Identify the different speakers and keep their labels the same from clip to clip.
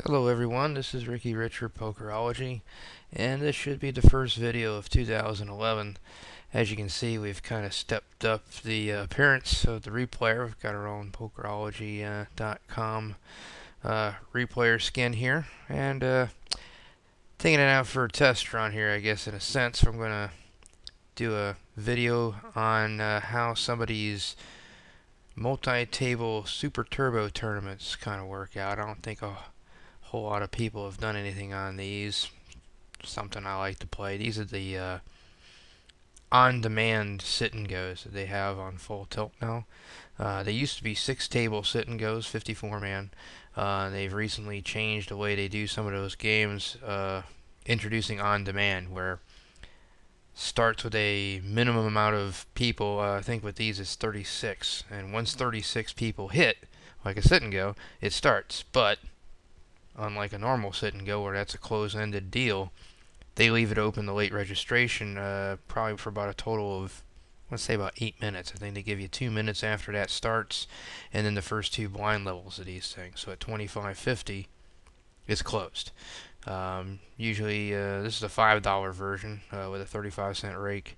Speaker 1: Hello everyone, this is Ricky for Pokerology, and this should be the first video of 2011. As you can see, we've kind of stepped up the appearance of the replayer. We've got our own Pokerology.com replayer skin here, and taking it out for a test run here, I guess, in a sense. I'm going to do a video on how some of these multi-table Super Turbo tournaments kind of work out. I don't think a whole lot of people have done anything on these. Something I like to play. These are the on-demand sit and goes that they have on Full Tilt now. They used to be 6-table sit and goes, 54-man. They've recently changed the way they do some of those games, introducing on-demand, where starts with a minimum amount of people. I think with these it's 36, and once 36 people hit, like a sit and go, it starts. But unlike a normal sit and go where that's a close-ended deal, they leave it open to late registration, probably for about a total of, let's say, about 8 minutes. I think they give you 2 minutes after that starts, and then the first two blind levels of these things. So at 25.50, it's closed. Usually, this is a $5 version with a 35-cent rake,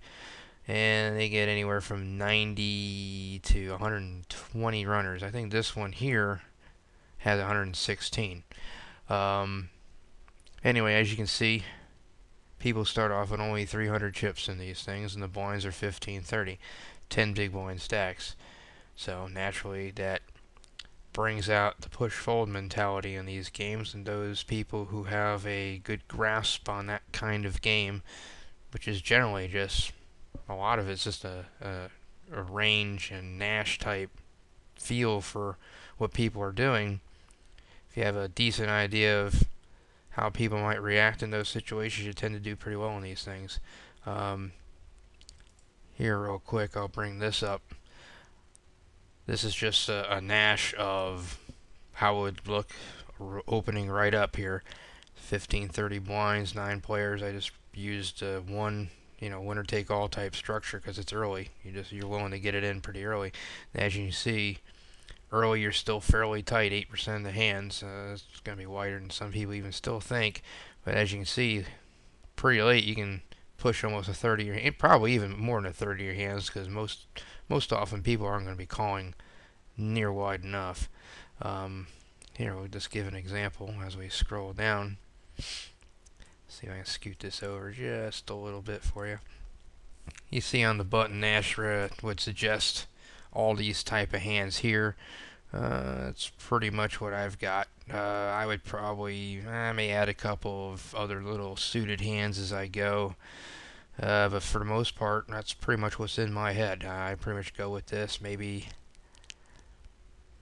Speaker 1: and they get anywhere from 90 to 120 runners. I think this one here has 116. Anyway, as you can see, people start off with only 300 chips in these things, and the blinds are 15, 30, 10 big blind stacks. So naturally, that brings out the push-fold mentality in these games, and those people who have a good grasp on that kind of game, which is generally just, a lot of it's just a range and Nash type feel for what people are doing. If you have a decent idea of how people might react in those situations, you tend to do pretty well in these things. Here, real quick, I'll bring this up. This is just a Nash of how it would look opening right up here. 15, 30 blinds, 9 players. I just used one, winner take all type structure because it's early. You're willing to get it in pretty early. And as you can see, early you're still fairly tight, 8% of the hands. It's going to be wider than some people even still think. But as you can see, pretty late you can push almost a third of your hand, probably even more than a third of your hands, because most often people aren't going to be calling near wide enough. Here, we'll just give an example as we scroll down. See if I can scoot this over just a little bit for you. You see on the button, Nash would suggest all these type of hands here. That's pretty much what I've got. I would probably, I may add a couple of other little suited hands as I go. But for the most part, that's pretty much what's in my head. I pretty much go with this. Maybe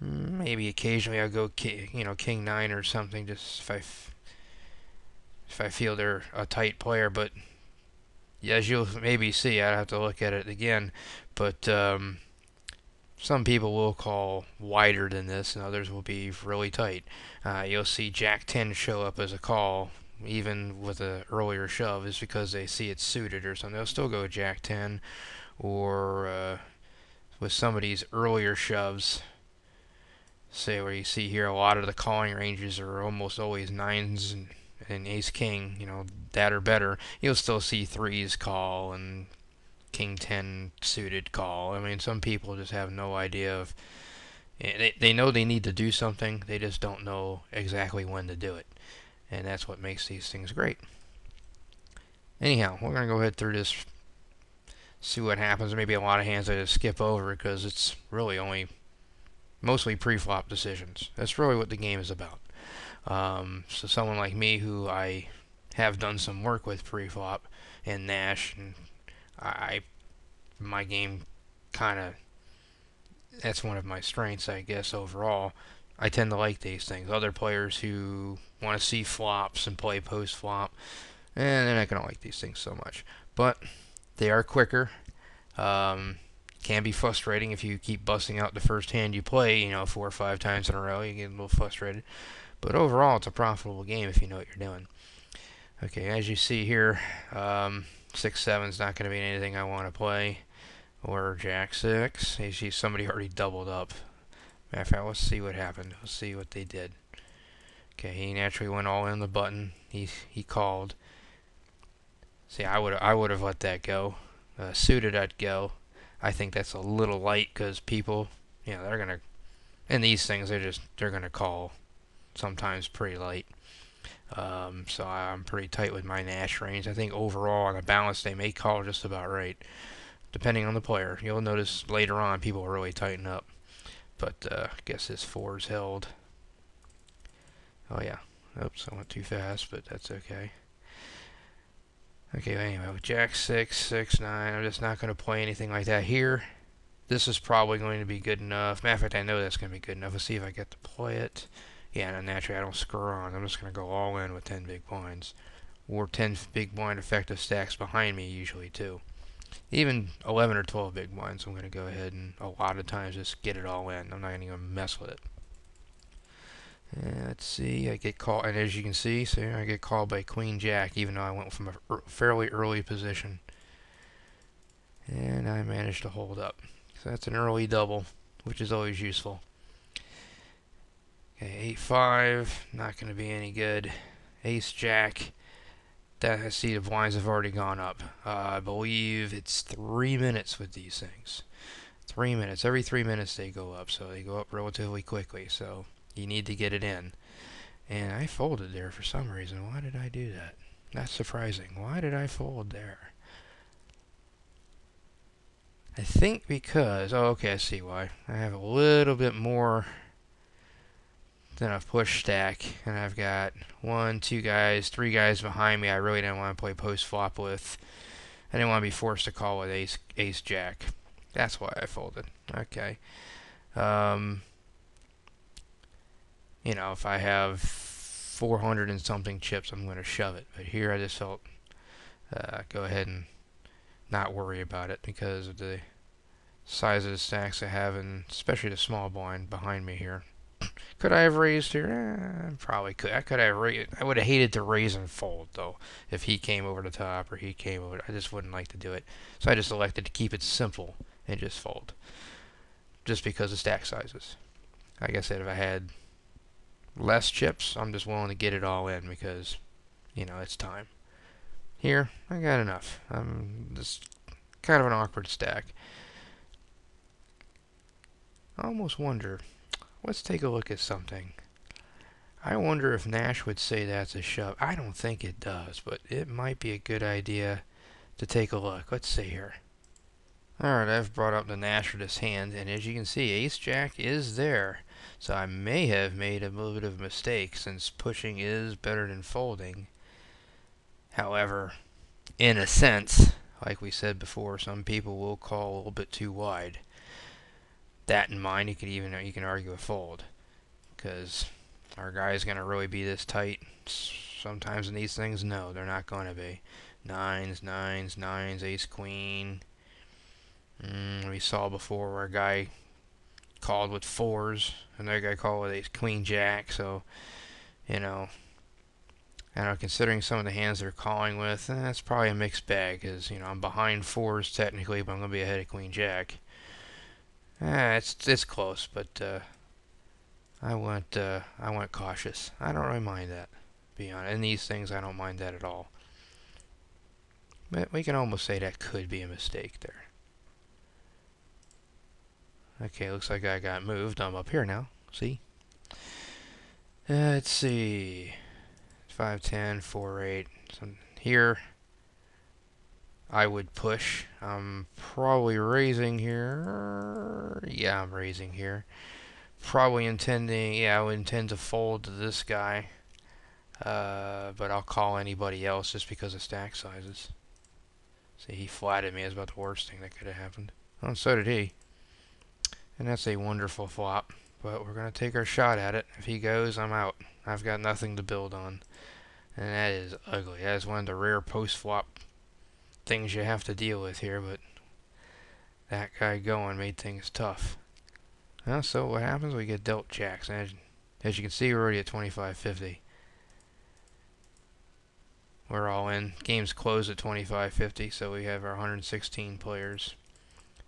Speaker 1: occasionally I'll go, King 9 or something, just if I feel they're a tight player. But as you'll maybe see, I'd have to look at it again. But some people will call wider than this, and others will be really tight. You'll see Jack 10 show up as a call, even with an earlier shove, is because they see it's suited or something. They'll still go Jack 10, or with some of these earlier shoves, say where you see here a lot of the calling ranges are almost always 9s and Ace King, that or better. You'll still see 3s call and King 10 suited call. I mean, some people just have no idea of. They know they need to do something, they just don't know exactly when to do it. And that's what makes these things great. Anyhow, we're going to go ahead through this, see what happens. Maybe a lot of hands I just skip over because it's really only mostly pre-flop decisions. That's really what the game is about. So someone like me, who I have done some work with pre-flop and Nash, and my game kind of, that's one of my strengths, I guess, overall. I tend to like these things. Other players who want to see flops and play post-flop, they're not going to like these things so much. But they are quicker. Can be frustrating if you keep busting out the first hand you play, 4 or 5 times in a row. You get a little frustrated. But overall, it's a profitable game if you know what you're doing. Okay, as you see here, 6-7 is not going to be anything I want to play. Or Jack 6. You see somebody already doubled up. Matter of fact, let's see what happened. Let's see what they did. Okay, he naturally went all in the button. He called. See, I would have let that go. Suited, I'd go. I think that's a little light because people, they're gonna, in these things, they're gonna call sometimes pretty light. So I'm pretty tight with my Nash range. I think overall on the balance they may call just about right, depending on the player. You'll notice later on people really tighten up. But I guess his fours held. Oh yeah. Oops, I went too fast, but that's okay. Okay, anyway, with Jack 6, 6, 9, I'm just not going to play anything like that here. This is probably going to be good enough. Matter of fact, I know that's going to be good enough. Let's see if I get to play it. Yeah, no, naturally I don't screw around. I'm just going to go all in with 10 big blinds. Or 10 big blind effective stacks behind me usually too. Even 11 or 12 big blinds, I'm going to go ahead and a lot of times just get it all in. I'm not even going to mess with it. Let's see, I get called, and as you can see, I get called by Queen Jack, even though I went from a fairly early position. And I managed to hold up. So that's an early double, which is always useful. Okay, 8-5, not going to be any good. Ace Jack, that I see the blinds have already gone up. I believe it's 3 minutes with these things. 3 minutes. Every 3 minutes they go up, so they go up relatively quickly. So you need to get it in. And I folded there for some reason. Why did I do that? That's surprising. Why did I fold there? I think because, oh, okay, I see why. I have a little bit more than a push stack, and I've got 1, 2 guys, 3 guys behind me I really didn't want to play post flop with. I didn't want to be forced to call with ace jack. That's why I folded. Okay. If I have 400 and something chips, I'm going to shove it. But here I just felt go ahead and not worry about it because of the size of the stacks I have, and especially the small blind behind me here. Could I have raised here? Probably could. I could have raised. I would have hated to raise and fold though. If he came over the top or he came over, I just wouldn't like to do it. So I just elected to keep it simple and just fold. Just because of stack sizes. Like I said, if I had less chips, I'm just willing to get it all in because, it's time. Here, I got enough. This kind of an awkward stack. I almost wonder. Let's take a look at something. I wonder if Nash would say that's a shove. I don't think it does, but it might be a good idea to take a look. Let's see here. Alright, I've brought up the Nash for this hand, and as you can see, Ace-Jack is there. So I may have made a little bit of a mistake, since pushing is better than folding. However, in a sense, like we said before, some people will call a little bit too wide. That in mind, you can argue a fold, because our guy's going to really be this tight. Sometimes in these things, no, they're not going to be. Nines, nines, nines, ace, queen. We saw before where a guy called with fours, another guy called with ace, queen, jack. So, considering some of the hands they're calling with, that's probably a mixed bag, because, I'm behind fours technically, but I'm going to be ahead of queen, jack. It's close, but I went cautious. I don't really mind that, to be honest. In these things, I don't mind that at all. But we can almost say that could be a mistake there. Okay, looks like I got moved. I'm up here now. See? Let's see. 5, 10, 4, 8. So here, I would push. I'm probably raising here. Yeah, I'm raising here. Probably intending, I would intend to fold to this guy. But I'll call anybody else just because of stack sizes. See, he flatted me. That's about the worst thing that could have happened. Oh, and so did he. And that's a wonderful flop. But we're going to take our shot at it. If he goes, I'm out. I've got nothing to build on. And that is ugly. That is one of the rare post-flop things you have to deal with here. But that guy going made things tough. Well, so what happens? We get dealt jacks. And as you can see, we're already at 25.50. We're all in. Game's closed at 25.50, so we have our 116 players.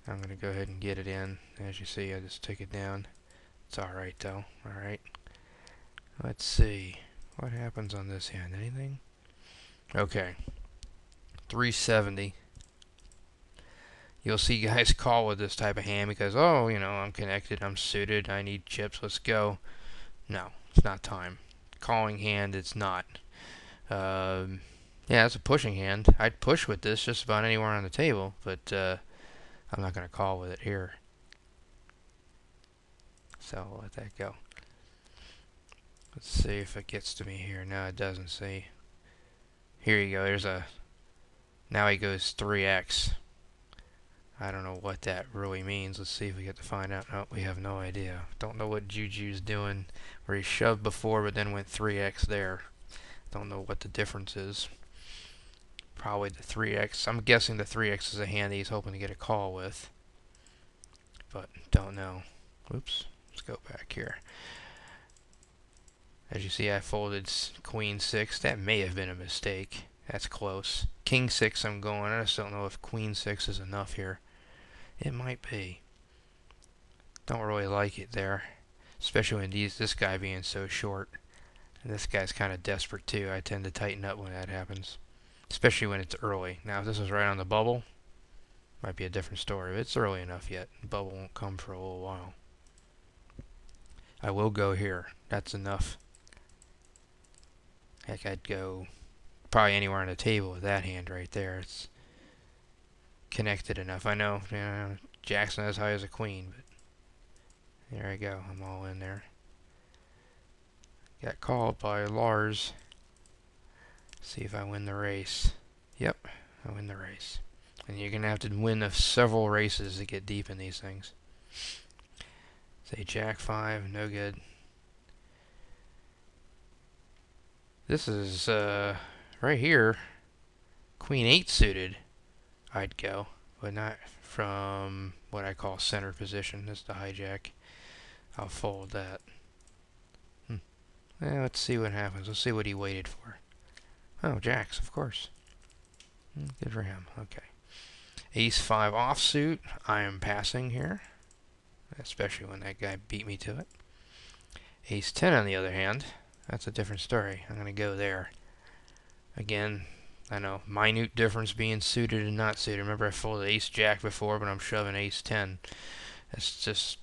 Speaker 1: I'm going to go ahead and get it in. As you see, I just took it down. It's alright, though. Alright. Let's see. What happens on this hand? Anything? Okay. 370. You'll see guys call with this type of hand because, oh, you know, I'm connected, I'm suited, I need chips, let's go. No, it's not time. Calling hand, it's not. Yeah, it's a pushing hand. I'd push with this just about anywhere on the table, but I'm not going to call with it here. So I'll let that go. Let's see if it gets to me here. No, it doesn't. See. Here you go. There's a... Now he goes 3x. I don't know what that really means. Let's see if we get to find out. Oh, we have no idea. Don't know what Juju's doing. Where he shoved before, but then went 3x there. Don't know what the difference is. Probably the 3x. I'm guessing the 3x is a hand he's hoping to get a call with. But don't know. Oops. Let's go back here. As you see, I folded queen 6. That may have been a mistake. That's close. King 6 I'm going. I just don't know if queen 6 is enough here. It might be. Don't really like it there. Especially when this guy being so short. And this guy's kind of desperate too. I tend to tighten up when that happens. Especially when it's early. Now if this was right on the bubble, might be a different story. But it's early enough yet. The bubble won't come for a little while. I will go here. That's enough. Heck, I'd go probably anywhere on the table with that hand right there. It's connected enough. I know, you know, Jack's not as high as a queen, but there I go. I'm all in there. Got called by Lars. See if I win the race. Yep, I win the race. And you're going to have to win several races to get deep in these things. Say Jack 5, no good. This is, right here, Queen 8 suited, I'd go, but not from what I call center position. This is the hijack. I'll fold that. Let's see what happens. Let's see what he waited for. Oh, jacks, of course. Good for him. Okay. Ace 5 offsuit. I am passing here, especially when that guy beat me to it. Ace 10 on the other hand. That's a different story. I'm going to go there. Again, I know, minute difference being suited and not suited. Remember I folded ace jack before, but I'm shoving ace 10. That's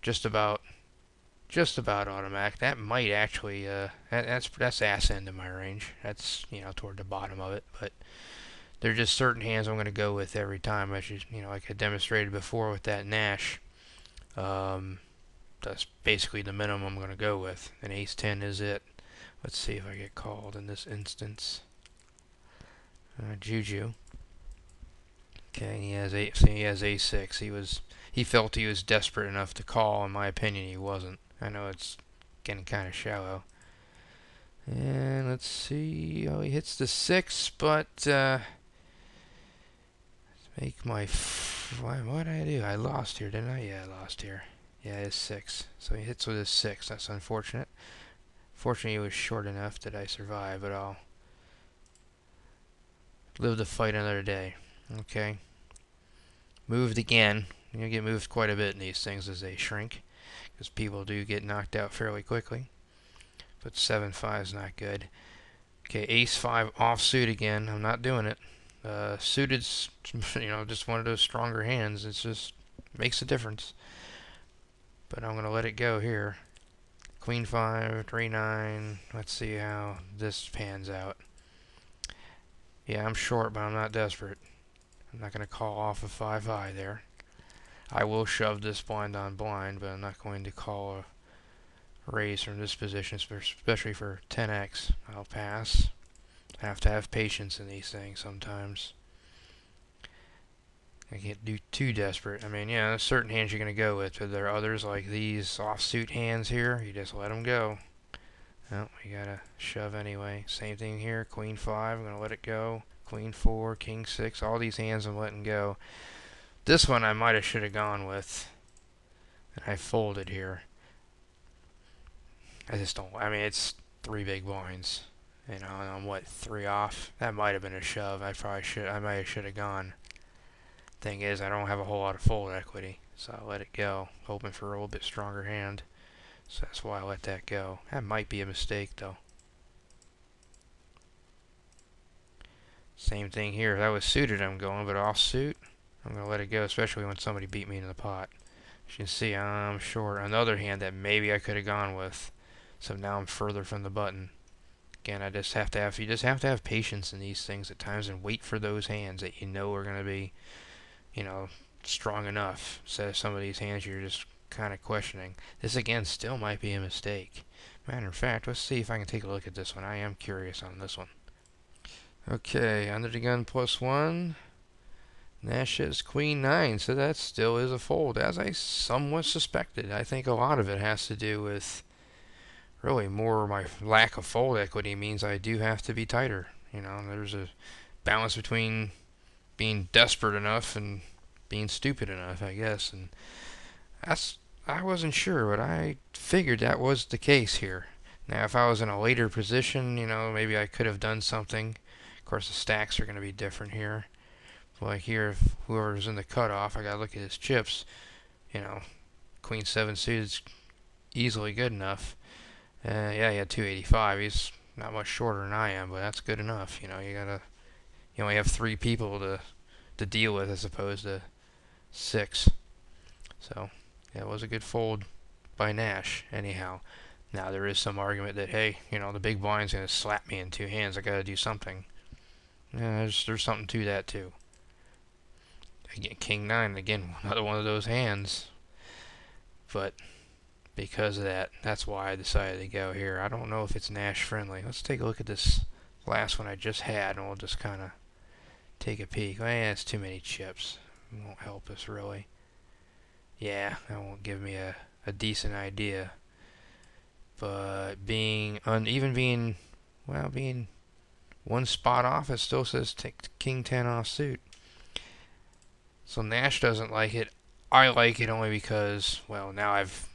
Speaker 1: just about automatic. That might actually, that's ass end of my range. That's, you know, toward the bottom of it. But there are just certain hands I'm going to go with every time. As you know, like I demonstrated before with that Nash. That's basically the minimum I'm going to go with. And ace 10 is it. Let's see if I get called in this instance. Juju. Okay, he has ace 6. He felt he was desperate enough to call. In my opinion, he wasn't. I know it's getting kind of shallow. And let's see. Oh, he hits the 6, but make my what did I do? I lost here, didn't I? Yeah, I lost here. Yeah, it's 6. So he hits with his 6. That's unfortunate. Fortunately, he was short enough that I survived, but I'll live to fight another day. Okay. Moved again. You get moved quite a bit in these things as they shrink, because people do get knocked out fairly quickly. But 7-5 is not good. Okay, ace 5 offsuit again. I'm not doing it. Suited's, you know, just one of those stronger hands. It's just makes a difference. But I'm gonna let it go here. Queen 5, 3-9. Let's see how this pans out. Yeah, I'm short, but I'm not desperate. I'm not gonna call off a 5 high there. I will shove this blind on blind, but I'm not going to call a raise from this position, especially for 10x. I'll pass. I have to have patience in these things sometimes. I can't do too desperate. I mean, yeah, there's certain hands you're going to go with, but there are others like these offsuit hands here. You just let them go. Well, you got to shove anyway. Same thing here. Queen 5, I'm going to let it go. Queen 4, King 6, all these hands I'm letting go. This one I might have should have gone with. And I folded here. I just don't, I mean, it's 3 big blinds. You know, and I'm what, 3 off? That might have been a shove. I might have should have gone. Thing is, I don't have a whole lot of fold equity, so I let it go, hoping for a little bit stronger hand. So that's why I let that go. That might be a mistake, though. Same thing here. If that was suited, I'm going, but offsuit, I'm going to let it go, especially when somebody beat me in the pot. As you can see, I'm short. Another hand that maybe I could have gone with. So now I'm further from the button. Again, you just have to have patience in these things at times and wait for those hands that you know are going to be, strong enough. So some of these hands you're just kind of questioning. This again still might be a mistake. Matter of fact, let's see if I can take a look at this one. I am curious on this one. Okay, under the gun +1. Nash is queen 9, so that still is a fold, as I somewhat suspected. I think a lot of it has to do with really more my lack of fold equity means I do have to be tighter. There's a balance between being desperate enough and being stupid enough, I guess. And I wasn't sure, but I figured that was the case here. Now, if I was in a later position, maybe I could have done something. Of course, the stacks are going to be different here. Like here, if whoever's in the cutoff, I got to look at his chips. Queen 7 suited is easily good enough. Yeah, he had 285. He's not much shorter than I am, but that's good enough. You only have 3 people to deal with as opposed to 6. So, yeah, it was a good fold by Nash, anyhow. Now, there is some argument that, hey, the big blind's going to slap me in 2 hands. I got to do something. Yeah, there's something to that, too. Again, King 9, again, another one of those hands. But because of that, that's why I decided to go here. I don't know if it's Nash friendly. Let's take a look at this last one I just had, and we'll just kind of take a peek. It's too many chips. It won't help us, really. Yeah, that won't give me a decent idea. But being one spot off, it still says take King 10 off suit. So Nash doesn't like it. I like it only because, well, now I've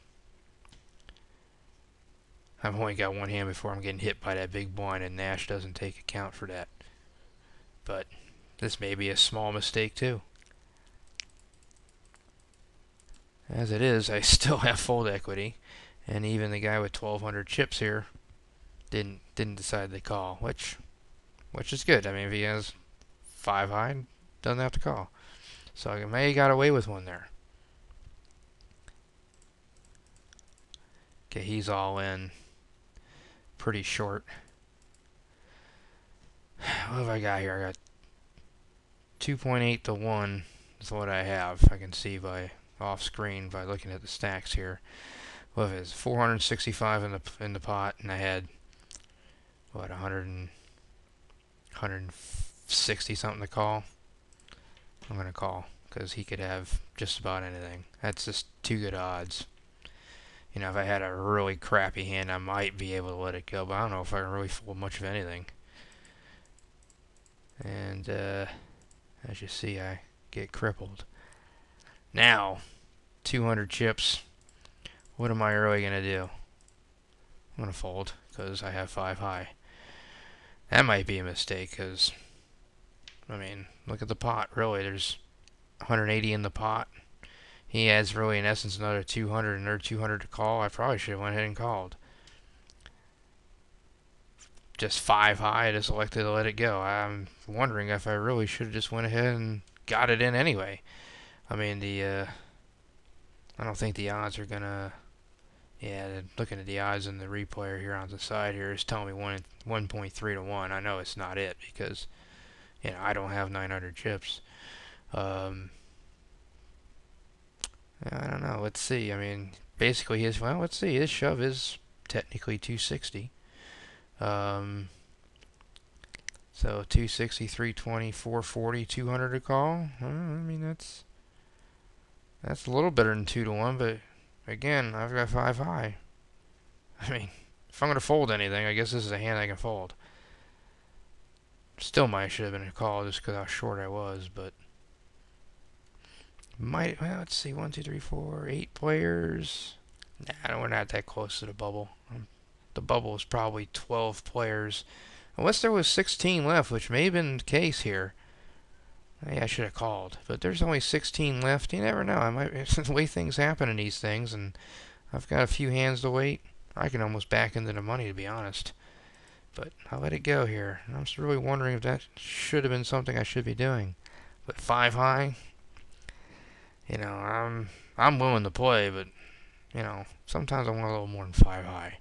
Speaker 1: only got one hand before I'm getting hit by that big blind, and Nash doesn't take account for that. But this may be a small mistake too. As it is, I still have fold equity, and even the guy with 1,200 chips here didn't decide to call, which is good. I mean, if he has 5 high, doesn't have to call. So I may have got away with one there. Okay, he's all in. Pretty short. What have I got here? I got 2.8 to 1 is what I have. I can see by off screen by looking at the stacks here. What is 465 in the pot, and I had what 160 something to call. I'm gonna call because he could have just about anything. That's just too good odds. If I had a really crappy hand, I might be able to let it go, but I don't know if I can really fold much of anything. And as you see, I get crippled. Now, 200 chips. What am I really going to do? I'm going to fold because I have 5 high. That might be a mistake because, I mean, look at the pot. Really, there's 180 in the pot. He adds really, in essence, another 200, another 200 to call. I probably should have went ahead and called. Just 5 high, I just elected to let it go. I'm wondering if I really should have just went ahead and got it in anyway. I mean, I don't think the odds are gonna. Yeah, looking at the odds in the replayer here on the side here is telling me 1.3 to 1. I know it's not it because, I don't have 900 chips. I don't know. Let's see. I mean, basically let's see. His shove is technically 260. So 260, 320, 440, 200 to call. I mean, that's a little better than 2 to 1, but again, I've got 5 high. I mean, if I'm going to fold anything, I guess this is a hand I can fold. Still might should have been a call just because how short I was, but let's see, 1, 2, 3, 4, 8 players. Nah, we're not that close to the bubble. The bubble is probably 12 players. Unless there was 16 left, which may have been the case here. Hey, I should have called. But there's only 16 left. You never know. The way things happen in these things, and I've got a few hands to wait. I can almost back into the money, to be honest. But I'll let it go here. I'm just really wondering if that should have been something I should be doing. But 5 high, I'm willing to play, but sometimes I want a little more than 5 high.